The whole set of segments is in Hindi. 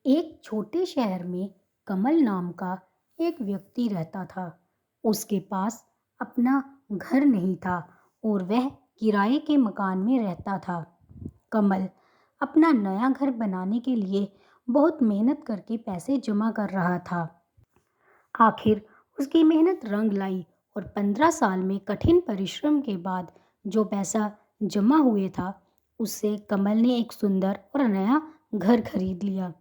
एक छोटे शहर में कमल नाम का एक व्यक्ति रहता था। उसके पास अपना घर नहीं था और वह किराए के मकान में रहता था। कमल अपना नया घर बनाने के लिए बहुत मेहनत करके पैसे जमा कर रहा था। आखिर उसकी मेहनत रंग लाई और 15 साल में कठिन परिश्रम के बाद जो पैसा जमा हुए था, उससे कमल ने एक सुंदर और नया घर खरीद लिया।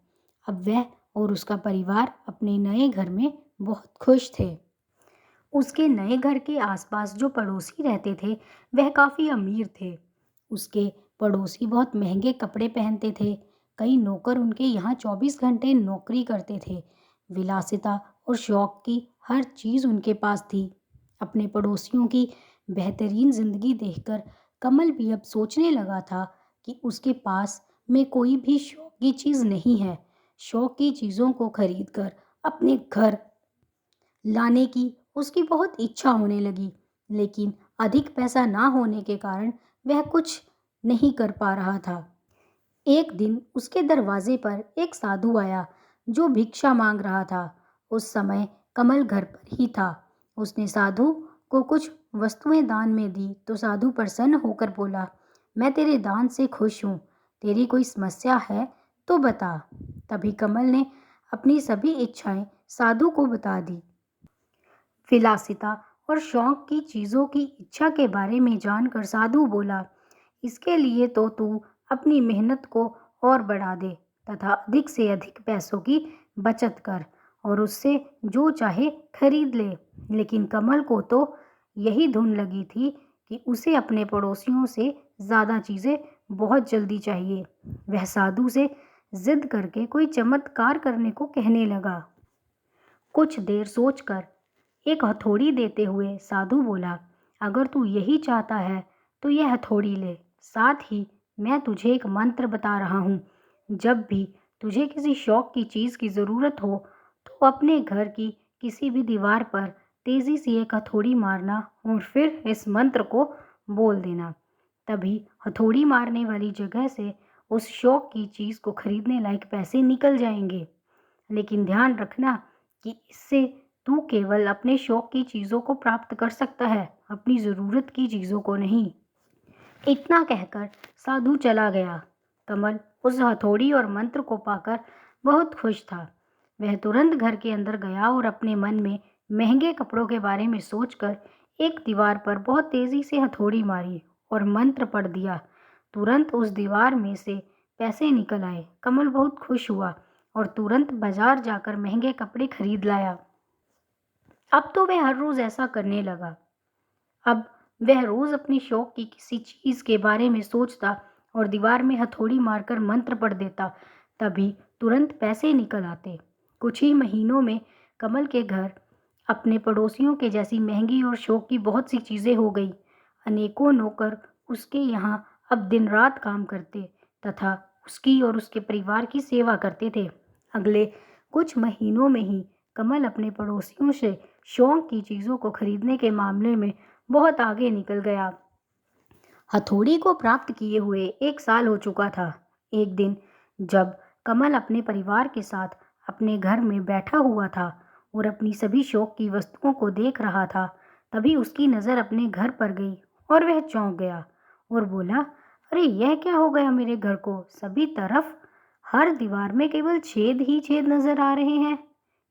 अब वह और उसका परिवार अपने नए घर में बहुत खुश थे। उसके नए घर के आसपास जो पड़ोसी रहते थे, वह काफ़ी अमीर थे। उसके पड़ोसी बहुत महंगे कपड़े पहनते थे। कई नौकर उनके यहाँ 24 घंटे नौकरी करते थे। विलासिता और शौक की हर चीज़ उनके पास थी। अपने पड़ोसियों की बेहतरीन जिंदगी देखकर कमल भी अब सोचने लगा था कि उसके पास में कोई भी शौक की चीज़ नहीं है। शौक की चीज़ों को खरीदकर अपने घर लाने की उसकी बहुत इच्छा होने लगी, लेकिन अधिक पैसा ना होने के कारण वह कुछ नहीं कर पा रहा था। एक दिन उसके दरवाजे पर एक साधु आया जो भिक्षा मांग रहा था। उस समय कमल घर पर ही था। उसने साधु को कुछ वस्तुएं दान में दी तो साधु प्रसन्न होकर बोला, मैं तेरे दान से खुश हूँ। तेरी कोई समस्या है तो बता। तभी कमल ने अपनी सभी इच्छाएं साधु को बता दी। विलासिता और शौक की चीज़ों की इच्छा के बारे में जानकर साधु बोला, इसके लिए तो तू अपनी मेहनत को और बढ़ा दे तथा अधिक से अधिक पैसों की बचत कर और उससे जो चाहे खरीद ले। लेकिन कमल को तो यही धुन लगी थी कि उसे अपने पड़ोसियों से ज़्यादा चीज़ें बहुत जल्दी चाहिए। वह साधु से जिद करके कोई चमत्कार करने को कहने लगा। कुछ देर सोचकर एक हथौड़ी देते हुए साधु बोला, अगर तू यही चाहता है तो यह हथौड़ी ले। साथ ही मैं तुझे एक मंत्र बता रहा हूँ। जब भी तुझे किसी शौक की चीज़ की ज़रूरत हो तो अपने घर की किसी भी दीवार पर तेज़ी से एक हथौड़ी मारना और फिर इस मंत्र को बोल देना। तभी हथौड़ी मारने वाली जगह से उस शौक की चीज़ को खरीदने लायक पैसे निकल जाएंगे। लेकिन ध्यान रखना कि इससे तू केवल अपने शौक की चीज़ों को प्राप्त कर सकता है, अपनी ज़रूरत की चीज़ों को नहीं। इतना कहकर साधु चला गया। कमल उस हथौड़ी और मंत्र को पाकर बहुत खुश था। वह तुरंत घर के अंदर गया और अपने मन में महंगे कपड़ों के बारे में सोचकर एक दीवार पर बहुत तेजी से हथौड़ी मारी और मंत्र पढ़ दिया। तुरंत उस दीवार में से पैसे निकल आए। कमल बहुत खुश हुआ और तुरंत बाजार जाकर महंगे कपड़े खरीद लाया। अब तो वह हर रोज ऐसा करने लगा। अब वह रोज अपने शौक की किसी चीज के बारे में सोचता और दीवार में हथौड़ी मारकर मंत्र पढ़ देता। तभी तुरंत पैसे निकल आते। कुछ ही महीनों में कमल के घर अपने पड़ोसियों के जैसी महंगी और शौक की बहुत सी चीजें हो गई। अनेकों नौकर उसके यहाँ अब दिन रात काम करते तथा उसकी और उसके परिवार की सेवा करते थे। अगले कुछ महीनों में ही कमल अपने पड़ोसियों से शौक की चीज़ों को खरीदने के मामले में बहुत आगे निकल गया। हथौड़ी को प्राप्त किए हुए 1 साल हो चुका था। एक दिन जब कमल अपने परिवार के साथ अपने घर में बैठा हुआ था और अपनी सभी शौक की वस्तुओं को देख रहा था, तभी उसकी नज़र अपने घर पर गई और वह चौंक गया और बोला, अरे यह क्या हो गया मेरे घर को? सभी तरफ हर दीवार में केवल छेद ही छेद नजर आ रहे हैं।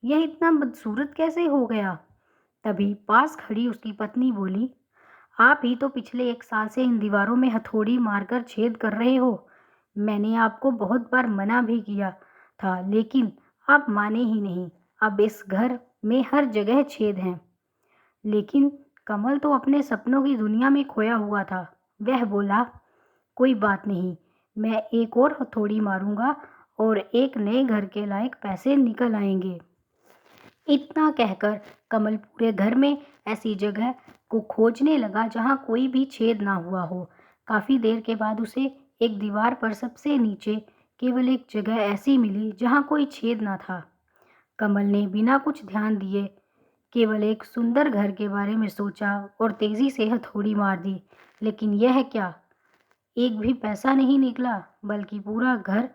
यह इतना बदसूरत कैसे हो गया? तभी पास खड़ी उसकी पत्नी बोली, आप ही तो पिछले 1 साल से इन दीवारों में हथौड़ी मारकर छेद कर रहे हो। मैंने आपको बहुत बार मना भी किया था, लेकिन आप माने ही नहीं। अब इस घर में हर जगह छेद हैं। लेकिन कमल तो अपने सपनों की दुनिया में खोया हुआ था। वह बोला, कोई बात नहीं, मैं एक और हथौड़ी मारूंगा और एक नए घर के लायक पैसे निकल आएंगे। इतना कहकर कमल पूरे घर में ऐसी जगह को खोजने लगा जहां कोई भी छेद ना हुआ हो। काफी देर के बाद उसे एक दीवार पर सबसे नीचे केवल एक जगह ऐसी मिली जहां कोई छेद ना था। कमल ने बिना कुछ ध्यान दिए केवल एक सुंदर घर के बारे में सोचा और तेजी से हथौड़ी मार दी। लेकिन यह क्या, एक भी पैसा नहीं निकला, बल्कि पूरा घर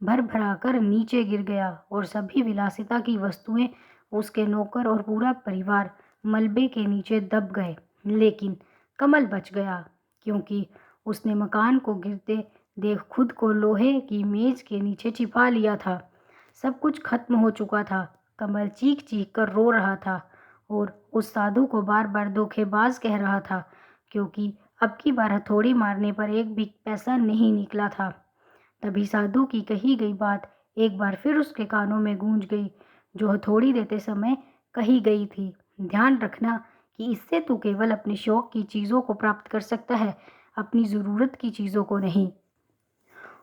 भर भराकर नीचे गिर गया और सभी विलासिता की वस्तुएं, उसके नौकर और पूरा परिवार मलबे के नीचे दब गए। लेकिन कमल बच गया, क्योंकि उसने मकान को गिरते देख खुद को लोहे की मेज के नीचे छिपा लिया था। सब कुछ खत्म हो चुका था। कमल चीख चीख कर रो रहा था और उस साधु को बार बार धोखेबाज कह रहा था, क्योंकि अब की बार हथौड़ी मारने पर एक भी पैसा नहीं निकला था। तभी साधु की कही गई बात एक बार फिर उसके कानों में गूंज गई, जो हथौड़ी देते समय कही गई थी। ध्यान रखना कि इससे तू केवल अपने शौक की चीज़ों को प्राप्त कर सकता है, अपनी ज़रूरत की चीज़ों को नहीं।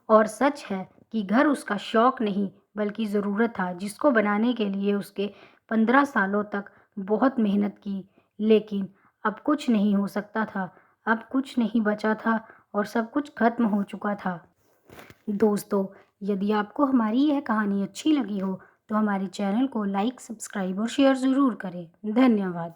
और सच है कि घर उसका शौक नहीं बल्कि ज़रूरत था, जिसको बनाने के लिए उसके 15 सालों तक बहुत मेहनत की। लेकिन अब कुछ नहीं हो सकता था, अब कुछ नहीं बचा था और सब कुछ खत्म हो चुका था। दोस्तों, यदि आपको हमारी यह कहानी अच्छी लगी हो तो हमारे चैनल को लाइक, सब्सक्राइब और शेयर ज़रूर करें। धन्यवाद।